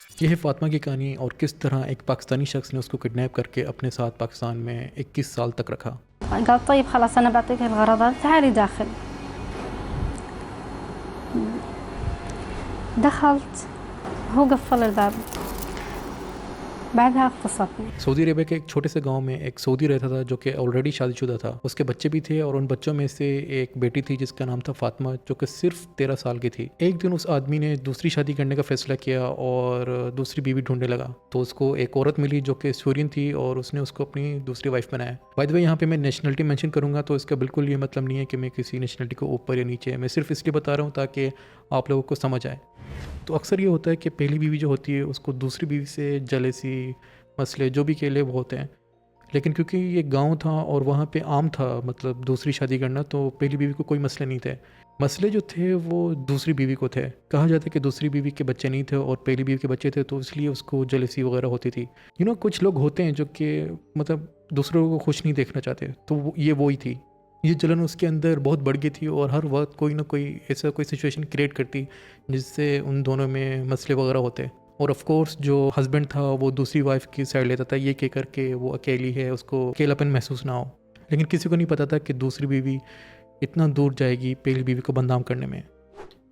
یہ ہے فاطمہ کی کہانی اور کس طرح ایک پاکستانی شخص نے اس کو کڈنیپ کر کے اپنے ساتھ پاکستان میں 21 سال تک رکھا۔ قال طيب خلاص أنا بعطيك الغرضات تعالي داخل. دخلت هو قفل الباب بعدها اغتصبني. سعودی عربیہ کے ایک چھوٹے سے گاؤں میں ایک سعودی رہتا تھا جو کہ آلریڈی شادی شدہ تھا، اس کے بچے بھی تھے اور ان بچوں میں سے ایک بیٹی تھی جس کا نام تھا فاطمہ، جو کہ صرف 13 سال کی تھی۔ ایک دن اس آدمی نے دوسری شادی کرنے کا فیصلہ کیا اور دوسری بیوی ڈھونڈنے لگا، تو اس کو ایک عورت ملی جو کہ سورین تھی اور اس نے اس کو اپنی دوسری وائف بنایا۔ بائی دی وے یہاں پہ میں نیشنلٹی مینشن کروں گا تو اس کا بالکل یہ مطلب نہیں ہے کہ میں کسی نیشنلٹی کو اوپر یا نیچے ہے، میں صرف اس لیے بتا رہا ہوں تاکہ آپ لوگوں کو سمجھ آئے۔ تو اکثر یہ ہوتا ہے کہ پہلی بیوی جو ہوتی ہے اس کو دوسری بیوی سے جلیسی مسئلے جو بھی کیلے وہ ہوتے ہیں، لیکن کیونکہ یہ گاؤں تھا اور وہاں پہ عام تھا مطلب دوسری شادی کرنا، تو پہلی بیوی کو کوئی مسئلے نہیں تھے۔ مسئلے جو تھے وہ دوسری بیوی کو تھے۔ کہا جاتا ہے کہ دوسری بیوی کے بچے نہیں تھے اور پہلی بیوی کے بچے تھے، تو اس لیے اس کو جلیسی وغیرہ ہوتی تھی۔ کچھ لوگ ہوتے ہیں جو کہ مطلب دوسروں کو خوش نہیں دیکھنا چاہتے، تو یہ وہی تھی۔ یہ جلن اس کے اندر بہت بڑھ گئی تھی اور ہر وقت کوئی نہ کوئی ایسا کوئی سچویشن کریٹ کرتی جس سے ان دونوں میں مسئلے وغیرہ ہوتے۔ اور آف کورس جو ہسبینڈ تھا وہ دوسری وائف کی سائڈ لیتا تھا، یہ کہہ کر کے وہ اکیلی ہے، اس کو اکیلاپن محسوس نہ ہو۔ لیکن کسی کو نہیں پتا تھا کہ دوسری بیوی اتنا دور جائے گی پہلی بیوی کو بدنام کرنے میں۔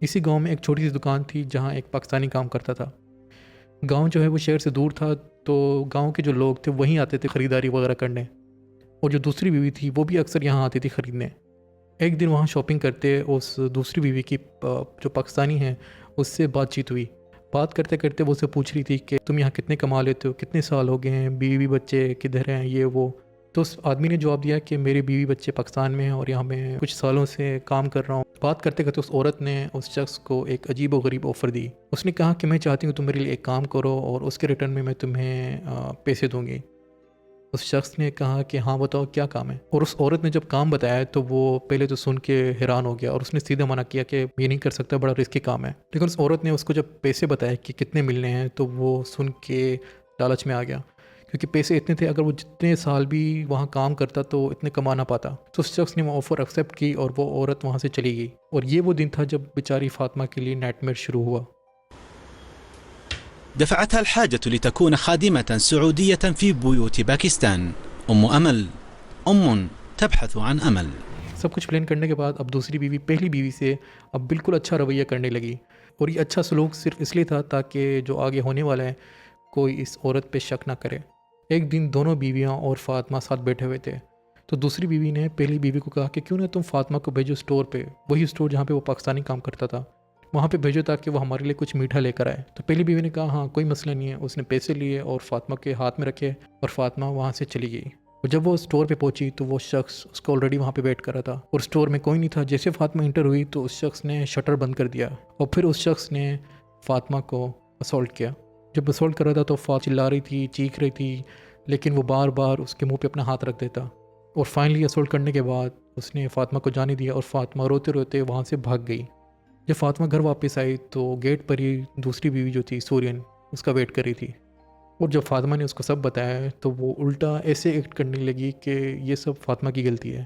اسی گاؤں میں ایک چھوٹی سی دکان تھی جہاں ایک پاکستانی کام کرتا تھا۔ گاؤں جو ہے وہ شہر سے دور تھا، تو گاؤں کے جو لوگ تھے وہیں آتے تھے خریداری وغیرہ کرنے، اور جو دوسری بیوی تھی وہ بھی اکثر یہاں آتی تھی خریدنے۔ ایک دن وہاں شاپنگ کرتے اس دوسری بیوی کی جو پاکستانی ہے اس سے بات چیت ہوئی۔ بات کرتے کرتے وہ اسے پوچھ رہی تھی کہ تم یہاں کتنے کما لیتے ہو، کتنے سال ہو گئے ہیں، بیوی بچے کدھر ہیں، یہ وہ۔ تو اس آدمی نے جواب دیا کہ میری بیوی بچے پاکستان میں ہیں اور یہاں میں کچھ سالوں سے کام کر رہا ہوں۔ بات کرتے کرتے اس عورت نے اس شخص کو ایک عجیب و غریب آفر دی۔ اس نے کہا کہ میں چاہتی ہوں تم میرے لیے ایک کام کرو اور اس کے ریٹرن میں تمہیں پیسے دوں گی۔ اس شخص نے کہا کہ ہاں بتاؤ کیا کام ہے، اور اس عورت نے جب کام بتایا تو وہ پہلے تو سن کے حیران ہو گیا اور اس نے سیدھا منع کیا کہ یہ نہیں کر سکتا، بڑا رسکی کام ہے۔ لیکن اس عورت نے اس کو جب پیسے بتائے کہ کتنے ملنے ہیں تو وہ سن کے لالچ میں آ گیا، کیونکہ پیسے اتنے تھے، اگر وہ جتنے سال بھی وہاں کام کرتا تو اتنے کما نہ پاتا۔ تو اس شخص نے وہ آفر ایکسیپٹ کی اور وہ عورت وہاں سے چلی گئی، اور یہ وہ دن تھا جب بیچاری فاطمہ کے لیے نائٹ میئر شروع ہوا۔ دفعتها الحاجة لتكون خادمة سعودية في بيوت باكستان. أمل تبحث عن أمل. سب کچھ پلان کرنے کے بعد اب دوسری بیوی پہلی بیوی سے اب بالکل اچھا رویہ کرنے لگی، اور یہ اچھا سلوک صرف اس لیے تھا تاکہ جو آگے ہونے والا ہے کوئی اس عورت پہ شک نہ کرے۔ ایک دن دونوں بیویاں اور فاطمہ ساتھ بیٹھے ہوئے تھے، تو دوسری بیوی نے پہلی بیوی کو کہا کہ کیوں نہ تم فاطمہ کو بھیجو اسٹور پہ، وہی اسٹور جہاں پہ وہ پاکستانی کام کرتا تھا، وہاں پہ بھیجو تاکہ وہ ہمارے لیے کچھ میٹھا لے کر آئے۔ تو پہلی بیوی نے کہا ہاں کوئی مسئلہ نہیں ہے۔ اس نے پیسے لیے اور فاطمہ کے ہاتھ میں رکھے اور فاطمہ وہاں سے چلی گئی۔ اور جب وہ اسٹور پہ پہنچی تو وہ شخص اس کو آلریڈی وہاں پہ ویٹ کر رہا تھا اور اسٹور میں کوئی نہیں تھا۔ جیسے فاطمہ انٹر ہوئی تو اس شخص نے شٹر بند کر دیا اور پھر اس شخص نے فاطمہ کو اسالٹ کیا۔ جب اسالٹ کر رہا تھا تو فاطمہ چلا رہی تھی، چیخ رہی تھی، لیکن وہ بار بار اس کے منہ پہ اپنا ہاتھ رکھ دیتا، اور فائنلی اسالٹ کرنے کے بعد اس نے فاطمہ کو جانے دیا اور فاطمہ روتے روتے وہاں سے بھاگ گئی۔ جب فاطمہ گھر واپس آئی تو گیٹ پر ہی دوسری بیوی جو تھی سورین اس کا ویٹ کر رہی تھی، اور جب فاطمہ نے اس کو سب بتایا تو وہ الٹا ایسے ایکٹ کرنے لگی کہ یہ سب فاطمہ کی غلطی ہے۔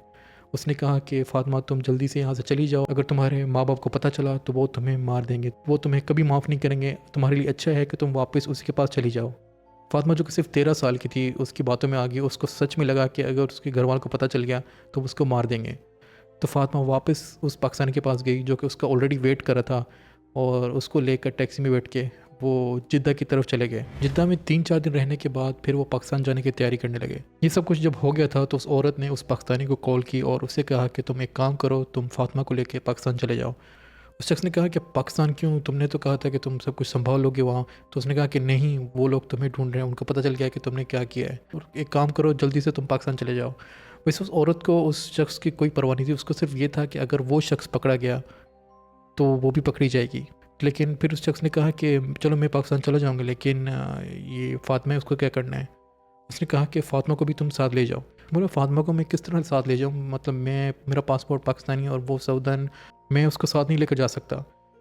اس نے کہا کہ فاطمہ تم جلدی سے یہاں سے چلی جاؤ، اگر تمہارے ماں باپ کو پتہ چلا تو وہ تمہیں مار دیں گے، وہ تمہیں کبھی معاف نہیں کریں گے، تمہارے لیے اچھا ہے کہ تم واپس اس کے پاس چلی جاؤ۔ فاطمہ جو کہ صرف 13 سال کی تھی اس کی باتوں میں آ گئی، اس کو سچ میں لگا کہ اگر اس کے گھر والوں کو پتہ چل گیا تو اس کو مار دیں گے۔ تو فاطمہ واپس اس پاکستانی کے پاس گئی جو کہ اس کا آلریڈی ویٹ کر رہا تھا، اور اس کو لے کر ٹیکسی میں بیٹھ کے وہ جدہ کی طرف چلے گئے۔ جدہ میں 3-4 دن رہنے کے بعد پھر وہ پاکستان جانے کی تیاری کرنے لگے۔ یہ سب کچھ جب ہو گیا تھا تو اس عورت نے اس پاکستانی کو کال کی اور اسے کہا کہ تم ایک کام کرو، تم فاطمہ کو لے کے پاکستان چلے جاؤ۔ اس شخص نے کہا کہ پاکستان کیوں، تم نے تو کہا تھا کہ تم سب کچھ سنبھال لو گے وہاں۔ تو اس نے کہا کہ نہیں، وہ لوگ تمہیں ڈھونڈ رہے ہیں، ان کو پتہ چل گیا کہ تم نے کیا کیا ہے، اور ایک کام کرو جلدی سے تم پاکستان چلے جاؤ۔ ویسے اس عورت کو اس شخص کی کوئی پرواہ نہیں تھی، اس کو صرف یہ تھا کہ اگر وہ شخص پکڑا گیا تو وہ بھی پکڑی جائے گی۔ لیکن پھر اس شخص نے کہا کہ چلو میں پاکستان چلا جاؤں گا، لیکن یہ فاطمہ اس کو کیا کرنا ہے؟ اس نے کہا کہ فاطمہ کو بھی تم ساتھ لے جاؤ۔ بولے فاطمہ کو میں کس طرح ساتھ لے جاؤں، مطلب میرا پاسپورٹ پاکستانی اور وہ سعودن، میں اس کو ساتھ نہیں لے کر جا سکتا۔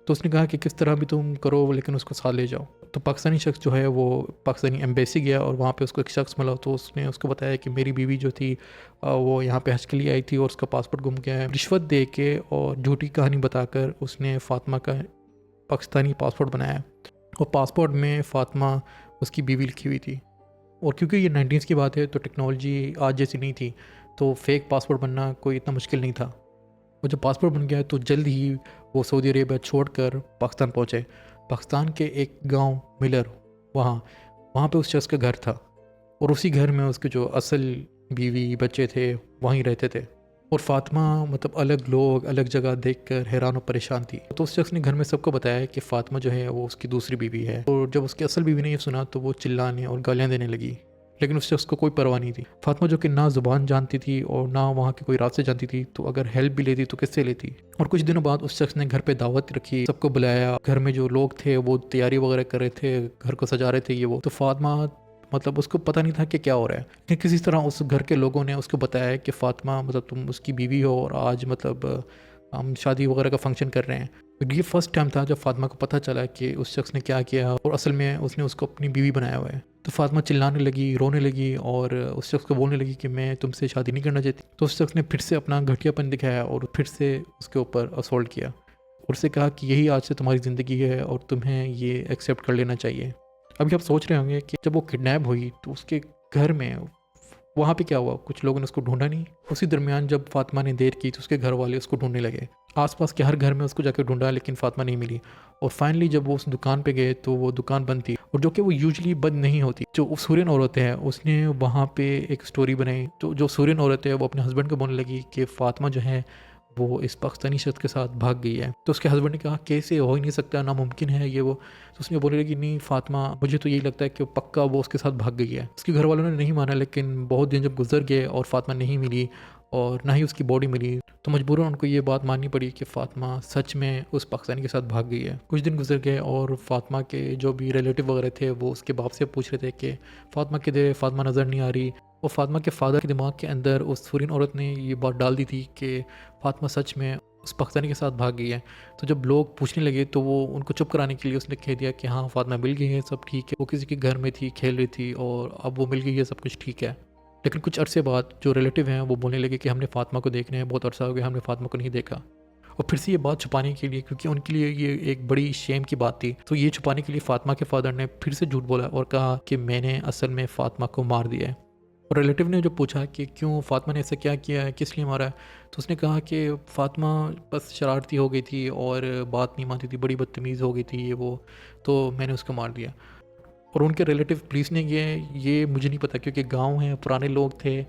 تو اس نے کہا کہ کس طرح بھی تم کرو لیکن اس کو ساتھ لے جاؤ۔ تو پاکستانی شخص جو ہے وہ پاکستانی ایمبیسی گیا اور وہاں پہ اس کو ایک شخص ملا، تو اس نے اس کو بتایا کہ میری بیوی جو تھی وہ یہاں پہ حج کے لیے آئی تھی اور اس کا پاسپورٹ گم گیا ہے۔ رشوت دے کے اور جھوٹی کہانی بتا کر اس نے فاطمہ کا پاکستانی پاسپورٹ بنایا اور پاسپورٹ میں فاطمہ اس کی بیوی لکھی ہوئی تھی. اور کیونکہ یہ 19 کی بات ہے تو ٹیکنالوجی آج جیسی نہیں تھی, تو فیک پاسپورٹ بننا کوئی اتنا مشکل نہیں تھا. اور جب پاسپورٹ بن گیا تو جلد ہی وہ سعودی عربیہ چھوڑ کر پاکستان پہنچے. پاکستان کے ایک گاؤں ملر, وہاں پہ اس شخص کا گھر تھا, اور اسی گھر میں اس کے جو اصل بیوی بچے تھے وہیں رہتے تھے. اور فاطمہ الگ لوگ الگ جگہ دیکھ کر حیران و پریشان تھی. تو اس شخص نے گھر میں سب کو بتایا کہ فاطمہ جو ہے وہ اس کی دوسری بیوی ہے. اور جب اس کی اصل بیوی نے یہ سنا تو وہ چلانے اور گالیاں دینے لگی, لیکن اس شخص کو کوئی پرواہ نہیں تھی. فاطمہ جو کہ نہ زبان جانتی تھی اور نہ وہاں کے کوئی راستے جانتی تھی, تو اگر ہیلپ بھی لیتی تو کس سے لیتی. اور کچھ دنوں بعد اس شخص نے گھر پہ دعوت رکھی, سب کو بلایا. گھر میں جو لوگ تھے وہ تیاری وغیرہ کر رہے تھے, گھر کو سجا رہے تھے یہ وہ. تو فاطمہ اس کو پتہ نہیں تھا کہ کیا ہو رہا ہے, لیکن کسی طرح اس گھر کے لوگوں نے اس کو بتایا کہ فاطمہ تم اس کی بیوی ہو, اور آج ہم شادی وغیرہ کا فنکشن کر رہے ہیں. یہ فرسٹ ٹائم تھا جب فاطمہ کو پتہ چلا کہ اس شخص نے کیا کیا, اور اصل میں اس نے اس کو اپنی بیوی بنایا ہوا ہے. تو فاطمہ چلانے لگی, رونے لگی, اور اس شخص کو بولنے لگی کہ میں تم سے شادی نہیں کرنا چاہتی. تو اس شخص نے پھر سے اپنا گھٹیا پن دکھایا اور پھر سے اس کے اوپر اسولٹ کیا, اور اسے کہا کہ یہی آج سے تمہاری زندگی ہے اور تمہیں یہ ایکسیپٹ کر لینا چاہیے. ابھی آپ سوچ رہے ہوں گے کہ جب وہ کڈنیپ ہوئی تو اس کے گھر میں وہاں پہ کیا ہوا, کچھ لوگوں نے اس کو ڈھونڈا نہیں. اسی درمیان جب فاطمہ نے دیر کی تو اس کے گھر والے اس کو ڈھونڈنے لگے. آس پاس کے ہر گھر میں اس کو جا کے ڈھونڈا, لیکن فاطمہ نہیں ملی. اور فائنلی جب وہ اس دکان پہ گئے تو وہ دکان بند تھی, اور جو کہ وہ یوزلی بند نہیں ہوتی. جو سورین عورت ہے اس نے وہاں پہ ایک سٹوری بنائی. تو جو سورین عورت ہے وہ اپنے ہسبینڈ کو بولنے لگی کہ فاطمہ جو ہے وہ اس پاکستانی شخص کے ساتھ بھاگ گئی ہے. تو اس کے ہسبینڈ نے کہا کیسے, ہو ہی نہیں سکتا, ناممکن ہے یہ وہ. تو اس نے بولنے لگی نہیں فاطمہ, مجھے تو یہی لگتا ہے کہ پکا وہ اس کے ساتھ بھاگ گئی ہے. اس کے گھر والوں نے نہیں مانا, لیکن بہت دن جب گزر گئے اور فاطمہ نہیں ملی اور نہ ہی اس کی باڈی ملی, تو مجبوراً ان کو یہ بات ماننی پڑی کہ فاطمہ سچ میں اس پاکستانی کے ساتھ بھاگ گئی ہے. کچھ دن گزر گئے اور فاطمہ کے جو بھی ریلیٹیو وغیرہ تھے وہ اس کے باپ سے پوچھ رہے تھے کہ فاطمہ کدھر, فاطمہ نظر نہیں آ رہی. اور فاطمہ کے فادر کے دماغ کے اندر اس سورین عورت نے یہ بات ڈال دی تھی کہ فاطمہ سچ میں اس پاکستانی کے ساتھ بھاگ گئی ہے. تو جب لوگ پوچھنے لگے تو وہ ان کو چپ کرانے کے لیے اس نے کہہ دیا کہ ہاں فاطمہ مل گئی ہے, سب ٹھیک ہے, وہ کسی کے گھر میں تھی, کھیل رہی تھی, اور اب وہ مل گئی ہے, سب کچھ ٹھیک ہے. لیکن کچھ عرصے بعد جو ریلیٹیو ہیں وہ بولنے لگے کہ ہم نے فاطمہ کو دیکھنے ہیں, بہت عرصہ ہو گیا ہم نے فاطمہ کو نہیں دیکھا. اور پھر سے یہ بات چھپانے کے لیے, کیونکہ ان کے لیے یہ ایک بڑی شیم کی بات تھی, تو یہ چھپانے کے لیے فاطمہ کے فادر نے پھر سے جھوٹ بولا اور کہا کہ میں نے اصل میں فاطمہ کو مار دیا ہے. اور ریلیٹیو نے جو پوچھا کہ کیوں, فاطمہ نے ایسا کیا کیا ہے, کس لیے مارا ہے, تو اس نے کہا کہ فاطمہ بس شرارتی ہو گئی تھی اور بات نہیں مانتی تھی, بڑی بدتمیز ہو گئی تھی یہ وہ, تو میں نے اس کو مار دیا. اور ان کے ریلیٹیو پولیس نے یہ مجھے نہیں پتا, کیونکہ گاؤں ہیں, پرانے لوگ تھے,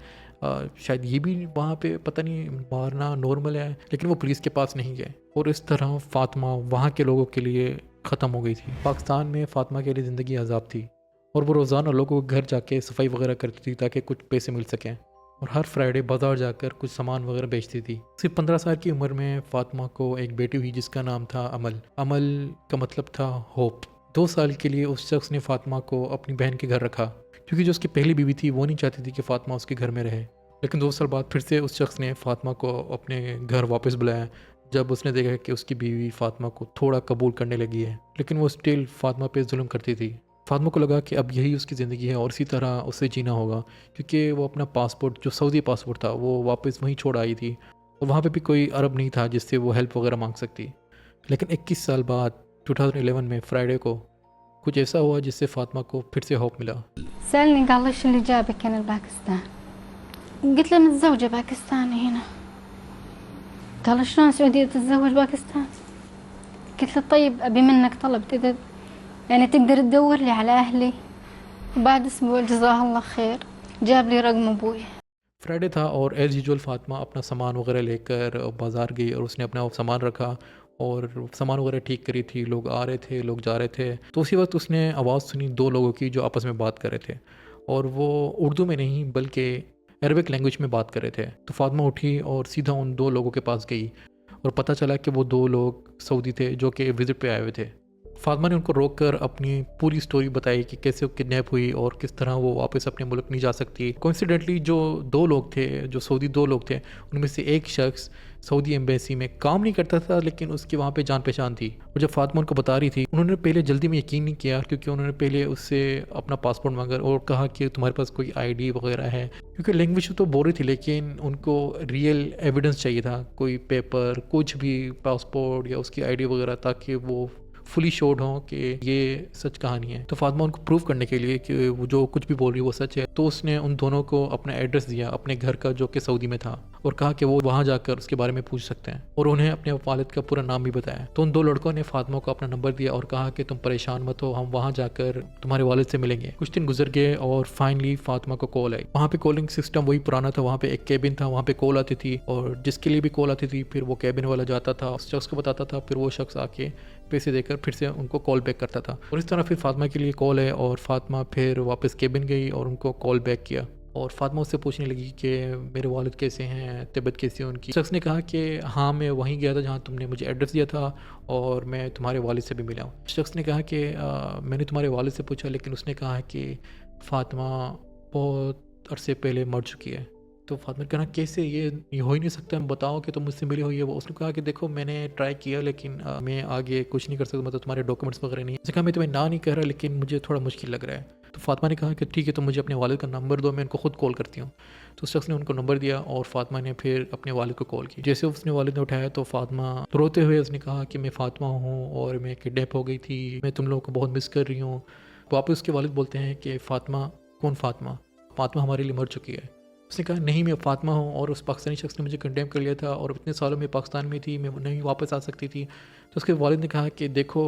شاید یہ بھی وہاں پہ پتہ نہیں مارنا نارمل ہے, لیکن وہ پولیس کے پاس نہیں گئے. اور اس طرح فاطمہ وہاں کے لوگوں کے لیے ختم ہو گئی تھی. پاکستان میں فاطمہ کے لیے زندگی عذاب تھی, اور وہ روزانہ لوگوں کے گھر جا کے صفائی وغیرہ کرتی تھی تاکہ کچھ پیسے مل سکیں, اور ہر فرائیڈے بازار جا کر کچھ سامان وغیرہ بیچتی تھی. صرف 15 سال کی عمر میں فاطمہ کو ایک بیٹی ہوئی جس کا نام تھا امل. امل کا مطلب تھا ہوپ. 2 سال کے لیے اس شخص نے فاطمہ کو اپنی بہن کے گھر رکھا, کیونکہ جو اس کی پہلی بیوی تھی وہ نہیں چاہتی تھی کہ فاطمہ اس کے گھر میں رہے. لیکن 2 سال بعد پھر سے اس شخص نے فاطمہ کو اپنے گھر واپس بلایا, جب اس نے دیکھا کہ اس کی بیوی فاطمہ کو تھوڑا قبول کرنے لگی ہے, لیکن وہ اسٹل فاطمہ پہ ظلم کرتی تھی. فاطمہ کو لگا کہ اب یہی اس کی زندگی ہے اور اسی طرح اسے جینا ہوگا, کیونکہ وہ اپنا پاسپورٹ جو سعودی پاسپورٹ تھا وہ واپس وہیں چھوڑ آئی تھی, اور وہاں پہ بھی کوئی عرب نہیں تھا جس سے وہ ہیلپ وغیرہ مانگ سکتی. لیکن 21 سال بعد 2011 میں فرائیڈے کو کچھ ایسا ہوا جس سے فاطمہ کو پھر سے ہوپ ملا. سألني قال ليش اللي جابك هنا الباكستان؟ قلت له متزوجة باكستاني هنا. قال شلون سعودية تتزوج باكستان؟ قلت له طيب أبي منك طلب, إذا يعني تقدر تدور لي على أهلي. وبعد أسبوع جزاه الله خير جاب لي رقم أبوي. فرائیڈے تھا اور ایز یوزول فاطمہ اپنا سامان وغیرہ لے کر بازار گئی, اور اس نے اپنا سامان رکھا اور سامان وغیرہ ٹھیک کری تھی. لوگ آ رہے تھے, لوگ جا رہے تھے, تو اسی وقت اس نے آواز سنی 2 لوگوں کی جو آپس میں بات کر رہے تھے, اور وہ اردو میں نہیں بلکہ عربک لینگویج میں بات کر رہے تھے. تو فاطمہ اٹھی اور سیدھا ان 2 لوگوں کے پاس گئی, اور پتہ چلا کہ وہ 2 لوگ سعودی تھے جو کہ وزٹ پہ آئے ہوئے تھے. فاطمہ نے ان کو روک کر اپنی پوری سٹوری بتائی کہ کیسے وہ کڈنیپ ہوئی اور کس طرح وہ واپس اپنے ملک نہیں جا سکتی. کوئنسیڈنٹلی جو 2 لوگ تھے, جو سعودی 2 لوگ تھے, ان میں سے ایک شخص سعودی ایمبیسی میں کام نہیں کرتا تھا, لیکن اس کی وہاں پہ جان پہچان تھی. اور جب فاطمہ ان کو بتا رہی تھی, انہوں نے پہلے جلدی میں یقین نہیں کیا, کیونکہ انہوں نے پہلے اس سے اپنا پاسپورٹ مانگا اور کہا کہ تمہارے پاس کوئی ID وغیرہ ہے, کیونکہ لینگویج تو بول رہی تھی, لیکن ان کو ریئل ایویڈنس چاہیے تھا, کوئی پیپر, کچھ بھی, پاسپورٹ یا اس کی ID وغیرہ, تاکہ وہ فلی شورڈ ہوں کہ یہ سچ کہانی ہے. تو فاطمہ ان کو پروف کرنے کے لیے کہ وہ جو کچھ بھی بول رہی ہے وہ سچ ہے، تو اس نے ان دونوں کو اپنا ایڈریس دیا اپنے گھر کا جو کہ سعودی میں تھا، اور کہا کہ وہ وہاں جا کر اس کے بارے میں پوچھ سکتے ہیں، اور انہیں اپنے والد کا پورا نام بھی بتایا. تو ان دو لڑکوں نے فاطمہ کو اپنا نمبر دیا اور کہا کہ تم پریشان مت ہو، ہم وہاں جا کر تمہارے والد سے ملیں گے. کچھ دن گزر گئے اور فائنلی فاطمہ کو کال آئی. وہاں پہ کالنگ سسٹم وہی پرانا تھا، وہاں پہ ایک کیبن تھا، وہاں پہ کال آتی تھی، اور جس کے لیے بھی کال آتی تھی پھر وہ کیبن والا جاتا تھا، اس شخص کو بتاتا تھا، پھر وہ شخص آ کے پیسے دے کر پھر سے ان کو کال بیک کرتا تھا. اور اس طرح پھر فاطمہ کے لیے کال ہے اور فاطمہ پھر واپس کیبن گئی اور ان کو کال بیک کیا، اور فاطمہ اس سے پوچھنے لگی کہ میرے والد کیسے ہیں، طبیعت کیسی ہے ان کی. شخص نے کہا کہ ہاں میں وہیں گیا تھا جہاں تم نے مجھے ایڈریس دیا تھا، اور میں تمہارے والد سے بھی ملا ہوں. شخص نے کہا کہ میں نے تمہارے والد سے پوچھا، لیکن اس نے کہا کہ فاطمہ بہت عرصے پہلے مر چکی ہے. تو فاطمہ نے کہا کیسے، یہ ہو ہی نہیں سکتا، بتاؤ کہ تم مجھ سے ملی ہوئی ہے. وہ اس نے کہا کہ دیکھو میں نے ٹرائی کیا لیکن میں آگے کچھ نہیں کر سکتا، مطلب تمہارے ڈاکومنٹس وغیرہ نہیں. اس نے کہا میں تمہیں نہ نہیں کہہ رہا لیکن مجھے تھوڑا مشکل لگ رہا ہے. تو فاطمہ نے کہا کہ ٹھیک ہے، تو مجھے اپنے والد کا نمبر دو، میں ان کو خود کال کرتی ہوں. تو اس شخص نے ان کو نمبر دیا اور فاطمہ نے پھر اپنے والد کو کال کی. جیسے اس نے والد نے اٹھایا تو فاطمہ روتے ہوئے اس نے کہا کہ میں فاطمہ ہوں اور میں کڈنیپ ہو گئی تھی، میں تم لوگوں کو بہت مس کر رہی ہوں. واپس اس کے والد بولتے ہیں کہ فاطمہ کون فاطمہ؟ فاطمہ ہمارے لیے مر چکی ہے. اس نے کہا نہیں میں فاطمہ ہوں، اور اس پاکستانی شخص نے مجھے کنڈیم کر لیا تھا، اور اتنے سالوں میں پاکستان میں تھی، میں نہیں واپس آ سکتی تھی. تو اس کے والد نے کہا کہ دیکھو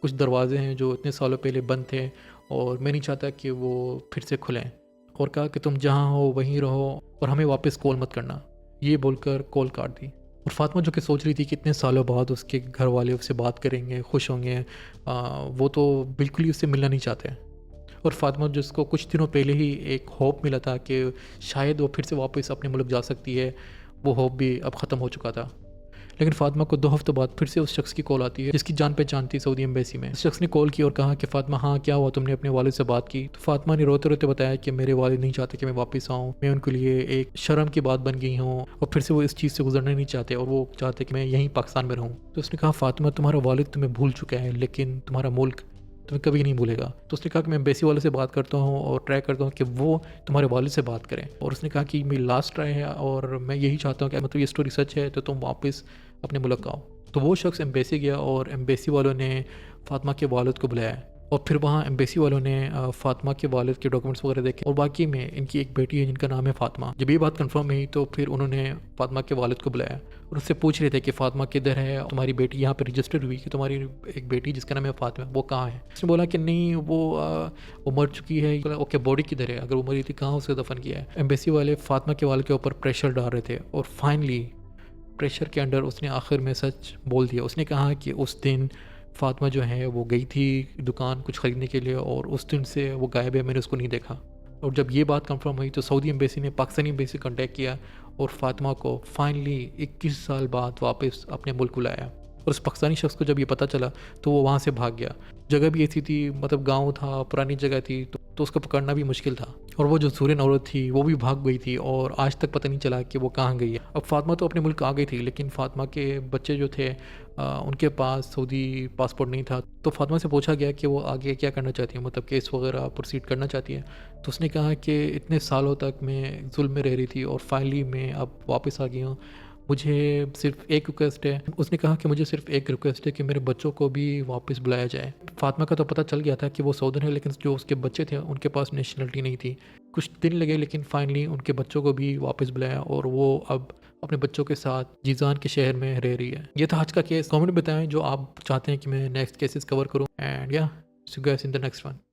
کچھ دروازے ہیں جو اتنے سالوں پہلے بند تھے اور میں نہیں چاہتا کہ وہ پھر سے کھلیں، اور کہا کہ تم جہاں ہو وہیں رہو اور ہمیں واپس کال مت کرنا. یہ بول کر کال کاٹ دی. اور فاطمہ جو کہ سوچ رہی تھی کہ اتنے سالوں بعد اس کے گھر والے اس سے بات کریں گے، خوش ہوں گے، وہ تو بالکل ہی اس سے ملنا نہیں چاہتے. اور فاطمہ جس کو کچھ دنوں پہلے ہی ایک ہوپ ملا تھا کہ شاید وہ پھر سے واپس اپنے ملک جا سکتی ہے، وہ ہوپ بھی اب ختم ہو چکا تھا. لیکن فاطمہ کو 2 ہفتوں بعد پھر سے اس شخص کی کال آتی ہے جس کی جان پہچان تھی سعودی ایمبیسی میں. اس شخص نے کال کی اور کہا کہ فاطمہ ہاں کیا ہوا، تم نے اپنے والد سے بات کی؟ تو فاطمہ نے روتے روتے بتایا کہ میرے والد نہیں چاہتے کہ میں واپس آؤں، میں ان کے لیے ایک شرم کی بات بن گئی ہوں، اور پھر سے وہ اس چیز سے گزرنا نہیں چاہتے، اور وہ چاہتے کہ میں یہیں پاکستان میں رہوں. تو اس نے کہا فاطمہ تمہارا والد تمہیں بھول چکا ہے لیکن تمہارا ملک تمہیں کبھی نہیں بھولے گا. تو اس نے کہا کہ میں ایمبیسی والے سے بات کرتا ہوں اور ٹرائی کرتا ہوں کہ وہ تمہارے والد سے بات کریں. اور اس نے کہا کہ میری لاسٹ ٹرائی ہے اور میں یہی چاہتا ہوں کہ مطلب یہ اسٹوری سچ ہے تو تم واپس اپنے ملک آؤ. تو وہ شخص ایمبیسی گیا اور ایمبیسی والوں نے فاطمہ کے والد کو بلایا، اور پھر وہاں ایمبیسی والوں نے فاطمہ کے والد کے ڈاکومنٹس وغیرہ دیکھے، اور باقی میں ان کی ایک بیٹی ہے جن کا نام ہے فاطمہ. جب یہ بات کنفرم ہوئی تو پھر انہوں نے فاطمہ کے والد کو بلایا اور اس سے پوچھ رہے تھے کہ فاطمہ کدھر ہے، تمہاری بیٹی یہاں پہ رجسٹر ہوئی کہ تمہاری ایک بیٹی جس کا نام ہے فاطمہ وہ کہاں ہے؟ اس نے بولا کہ نہیں وہ مر چکی ہے. اوکے باڈی کدھر ہے؟ اگر وہ مری تھی کہاں اسے دفن کیا ہے؟ ایمبیسی والے فاطمہ کے والد کے اوپر پریشر ڈال رہے تھے، اور فائنلی پریشر کے انڈر اس نے آخر میں سچ بول دیا. اس نے کہا کہ اس دن فاطمہ جو ہے وہ گئی تھی دکان کچھ خریدنے کے لیے، اور اس دن سے وہ غائب ہے، میں نے اس کو نہیں دیکھا. اور جب یہ بات کنفرم ہوئی تو سعودی ایمبیسی نے پاکستانی ایمبیسی کانٹیکٹ کیا اور فاطمہ کو فائنلی 21 سال بعد واپس اپنے ملک بلایا. اور اس پاکستانی شخص کو جب یہ پتہ چلا تو وہ وہاں سے بھاگ گیا. جگہ بھی ایسی تھی، مطلب گاؤں تھا، پرانی جگہ تھی، تو اس کو پکڑنا بھی مشکل تھا. اور وہ جو سورین عورت تھی وہ بھی بھاگ گئی تھی اور آج تک پتہ نہیں چلا کہ وہ کہاں گئی ہے. اب فاطمہ تو اپنے ملک آ گئی تھی لیکن فاطمہ کے بچے جو تھے ان کے پاس سعودی پاسپورٹ نہیں تھا. تو فاطمہ سے پوچھا گیا کہ وہ آگے کیا کرنا چاہتی ہے، مطلب کیس وغیرہ پروسیڈ کرنا چاہتی ہے. تو اس نے کہا کہ اتنے سالوں تک میں ظلم میں رہ رہی تھی اور فائنلی میں اب واپس آ گئی ہوں، مجھے صرف ایک ریکویسٹ ہے. اس نے کہا کہ مجھے صرف ایک ریکویسٹ ہے کہ میرے بچوں کو بھی واپس بلایا جائے. فاطمہ کا تو پتہ چل گیا تھا کہ وہ سعودن ہے، لیکن جو اس کے بچے تھے ان کے پاس نیشنلٹی نہیں تھی. کچھ دن لگے لیکن فائنلی ان کے بچوں کو بھی واپس بلایا، اور وہ اب اپنے بچوں کے ساتھ جیزان کے شہر میں رہ رہی ہے. یہ تھا آج کا کیس. کامنٹ میں بتائیں جو آپ چاہتے ہیں کہ میں نیکسٹ کیسز کور کروں. And yeah see you guys in the next one.